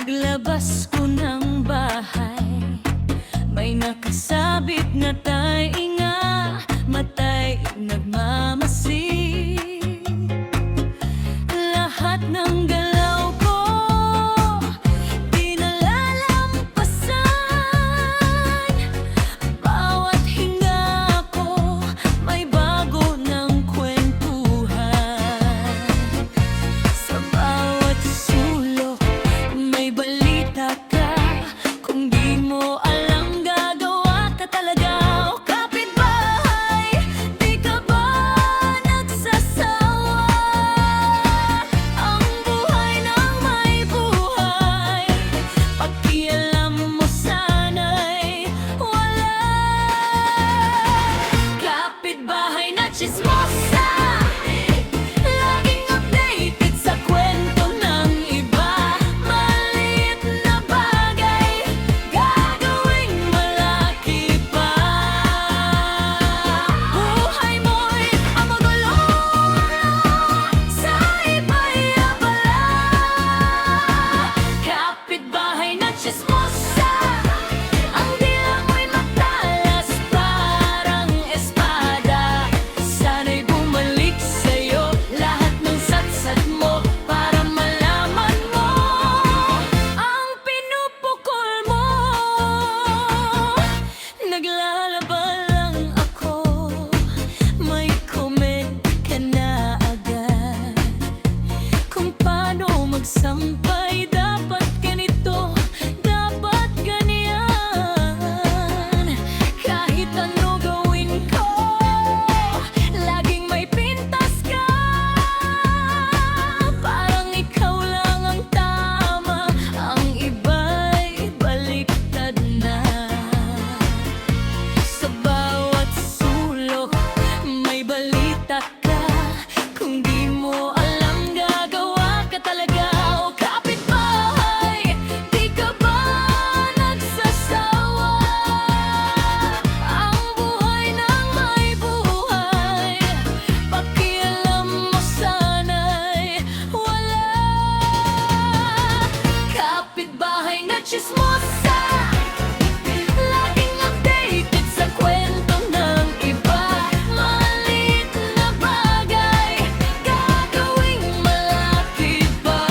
Paglabas ko ng bahay, may nakasabit na tainga, matay nagmamasid. Lahat ng galaw ko di nalalampasan, bawat hinga ko may bago ng kwentuhan. Sa bawat sulok may balita ka, kung di mo alam gagawa ka talaga. O kapitbahay, di ka ba nagsasawa? Ang buhay ng may buhay, pakialam mo sana'y wala. Kapitbahay na tsismosa, laging updated sa kwento ng iba. Maliit na bagay, gagawing malaki pa. Buhay mo'y ang magulo, sa iba'y abala. Kapitbahay na tsismosa, ang dila mo'y matalas parang espada. Sana'y bumalik sa'yo lahat ng satsat mo, para malaman mo ang pinupukol mo. Naglalaba lang ako, may comment ka na agad kung paano magsampay. Dapat ganito, dapat ganyan. Kahit ano gawin ko, laging may pintas ka. Parang ikaw lang ang tama, ang iba'y baliktad na. Sa bawat sulok may balita ka, kung di mo alam gagawa ka talaga. O kapitbahay, di ka ba nagsasawa? Ang buhay ng may buhay, pakialam mo sana'y wala. Kapitbahay na tsismosa, laging updated sa kwento ng iba. Maliit na bagay, gagawing malaki pa.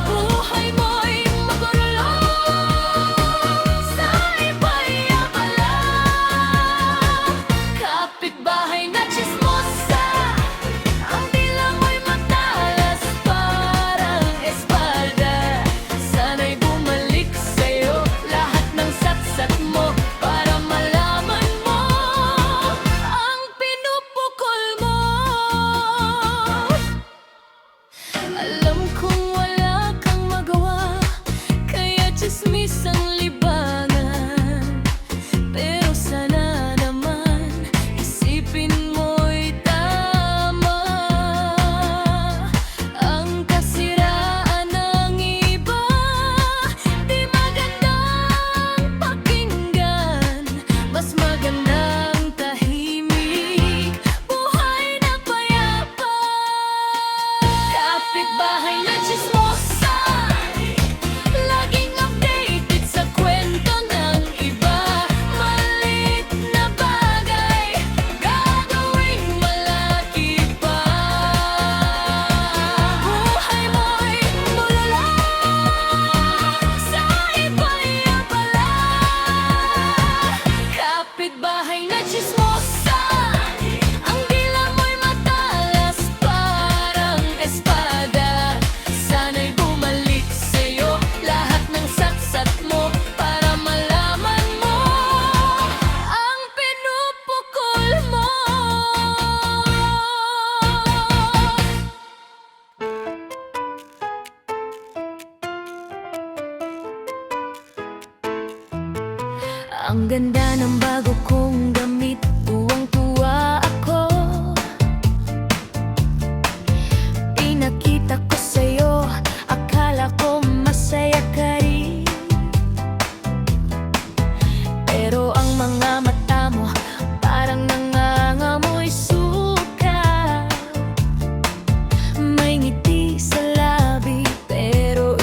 Buhay mo'y magulo, sa iba'y abala. Kapitbahay na tsismosa, ang dila mo'y matalas parang espada. Sana'y bumalik sa'yo lahat ng satsat mo, para malaman mo ang pinupukol mo. Alam kong wala kang magawa, kaya tsismis ang libangan. Pero sana naman isipin mo'y tama. Ang kasiraan ng iba, di magandang pakinggan. Mas magandang tahimik, buhay na payapa. Kapitbahay na tsismosa, laging updated sa kwento ng iba. Maliit na bagay, gagawing malaki pa. Buhay mo'y mulala, sa iba'y abala. Kapitbahay na tsismosa, ang dila mo'y matalas parang espada. Sana'y bumalik sa'yo lahat ng satsat mo, para malaman mo ang pinupukol mo. Ang ganda ng bago kong damit, tuwang-tuwa ako. Pinakita ko sa'yo, akala ko masaya ka rin. Pero ang mga mata mo parang nangangamoy suka. May ngiti sa labi, pero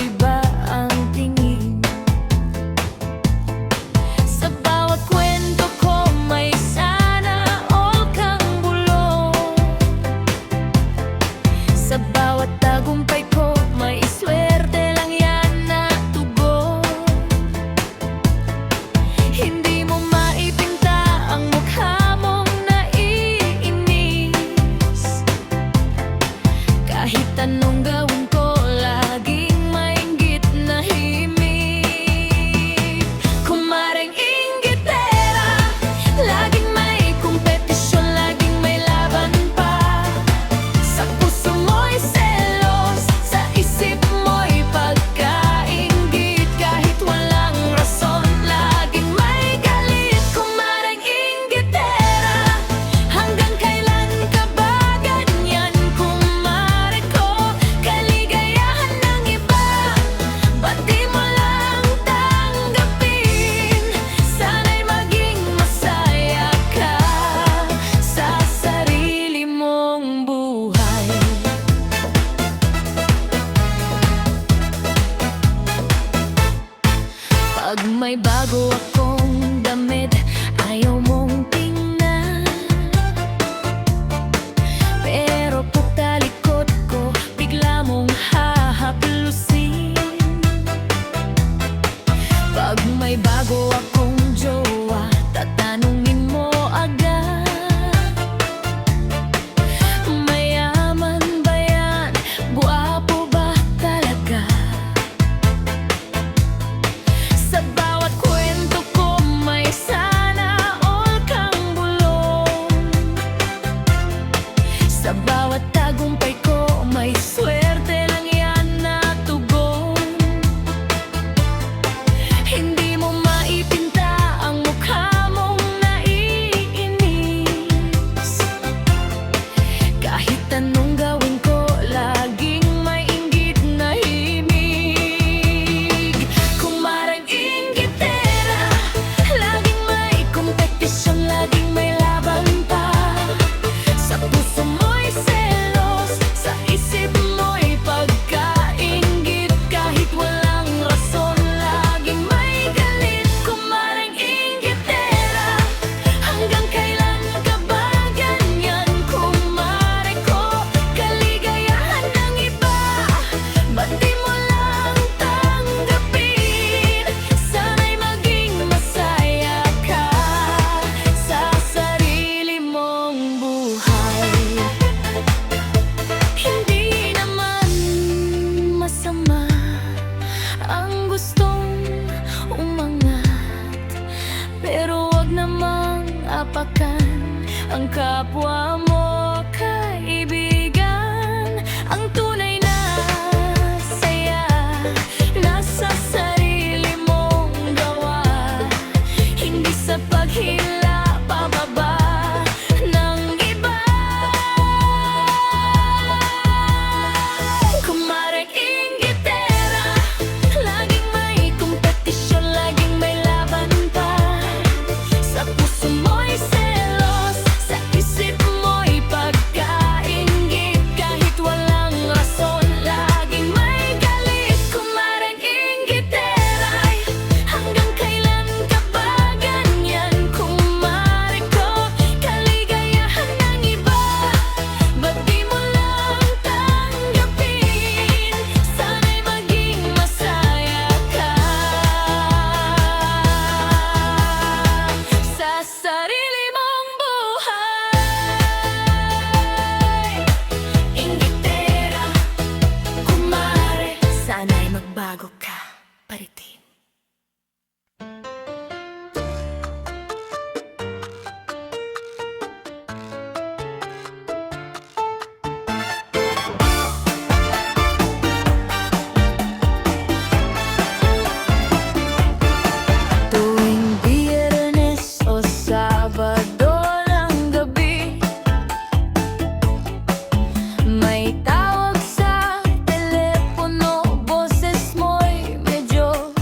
may bago akong damit, ayaw mong tingnan. Pero pag talikod ko, bigla mong hahaplusin. Pag may bago akong jowa, tatanungin mo agad, mayaman ba yan? Guwapo ba talaga? Sa bawat kwento ko may sana all kang bulong. Sa bawat tagumpay ko may swerte lang yan na tugon. Hindi mo maipinta ang mukha mong naiinis. Kahit anong gawin ko, laging may inggit na himig. Kumarang inggitera, laging may kompetisyon, laging may laban pa. Sa puso mo'y selos, sa isip mo'y pagkainggit. Kahit walang rason, laging may galit. Kumarang inggitera, hanggang kailan ka ba ganyan? Kumare ko, kaligayahan ng iba, ba't di mo lang tanggapin? Sana'y maging masaya ka sa sarili mong buhay. Hindi naman masama ang gustong umangat, pero wag namang apakan ang kapwa mo kaibigan. Ang tunay na saya nasa sarili mong gawa, hindi sa paghila pababa ng iba. Kumarang inggitera, laging may kompetisyon, laging may laban pa. Sa puso mo'y selos, sa isip mo'y pagkainggit. Kahit walang rason, laging may galit. Kumarang inggitera, hanggang kailan ka ba ganyan? Kumare ko, kaligayahan ng iba, ba't di mo lang tanggapin? Sana'y maging masaya ka sa sarili mong buhay. Inggitera, kumare, sana'y magbago ka, paritin. Tuwing Biyernes o Sabado ng gabi, may tawag sa telepono, boses mo'y medyo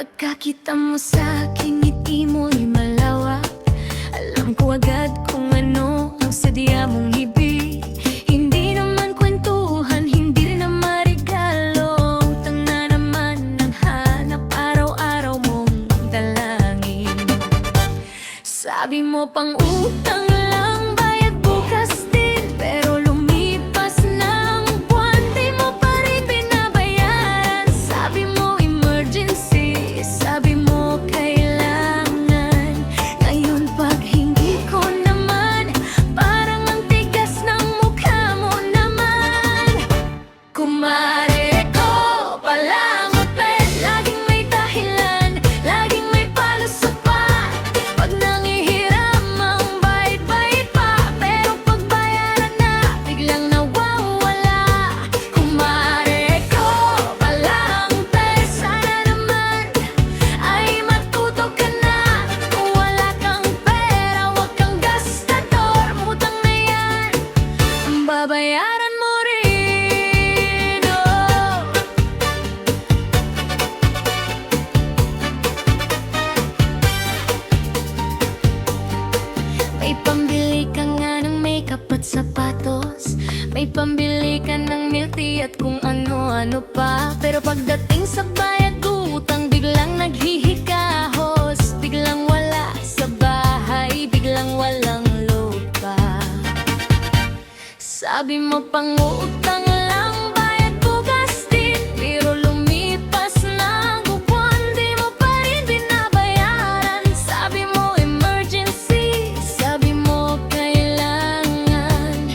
Pagkakita mo sa'king ngiti mo'y malawak. Alam ko agad kung ano ang sadya mong ibig. Hindi naman kwentuhan, hindi rin naman regalo. Utang na naman ang hanap araw-araw mong dalangin. Sabi mo pang utang lang, bayad bukas din. Pero lumipas na ang buwan, di mo pa rin binabayaran. Sabi mo emergency, sabi mo kailangan. Ngayon pag hindi ko naman, parang ang tigas ng mukha mo naman. Kumare ko palang upet, laging may dahilan, laging may palusapan. Pag nangihiram ang bait-bait pa, pero pag bayaran na, biglang nawawala. Kumare ko palang upet, sana naman ay matuto ka na. Kung wala kang pera, wag kang gastador. Utang na yan, babayaran mo rin, oh. May pambili ka nga ng makeup at sapatos. May pambili ka ng milk tea at kung ano-ano pa. Pero pagdating sa bayad utang, biglang naghihikahos. Biglang wala sa bahay, biglang walang load pa. Sabi mo pang utang lang, bayad bukas din. Pero lumipas na ang buwan, di mo pa rin binabayaran. Sabi mo emergency, sabi mo kailangan.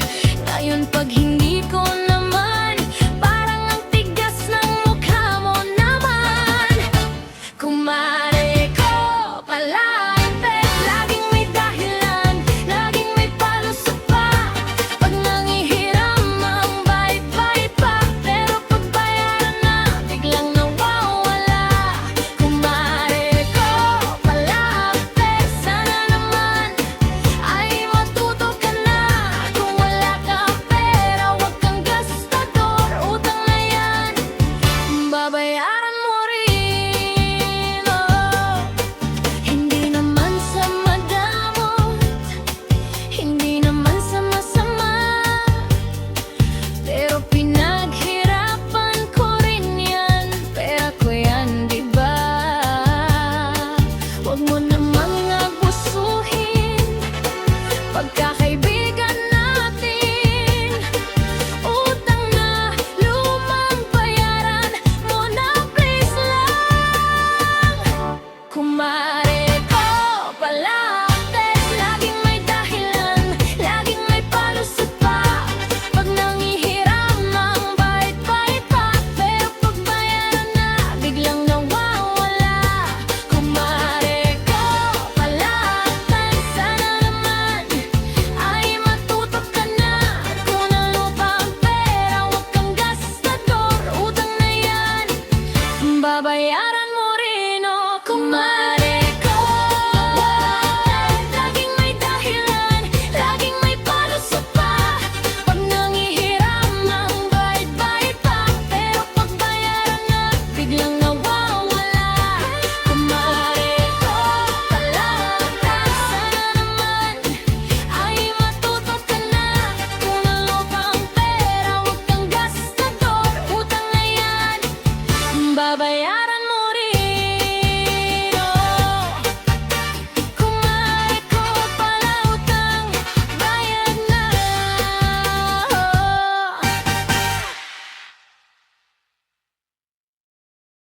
Ngayon pag hindi ko naman, parang ang tigas ng mukha mo naman. Kumare ko palang pet, laging may dahilan, laging may palusot pa. Pag nangihiram ang bait-bait pa, pero pag bayaran na, biglang nawawala. Kumare ko palang pet, sana naman ay matuto ka na. Kung wala kang pera, wag kang gastador. Utang na yan, babayaran mo rin, oh. Hindi naman sa madamot, hindi naman sa masama, pero pinaghirapan ko rin yan. Pera ko yan, diba? Huwag mo namang abusuhin pagkakaibigan natin. Utang na lumang bayaran mo na, please lang. Kumare ko palang upet, laging may dahilan, laging may palusot pa. Pag nangihiram ang bait-bait pa, pero pag bayaran na, biglang nawawala. Kumare ko palang upet, sana naman ay matuto ka na. Kung ano pa ang pera, wag kang gastador. Utang na yan, babayaran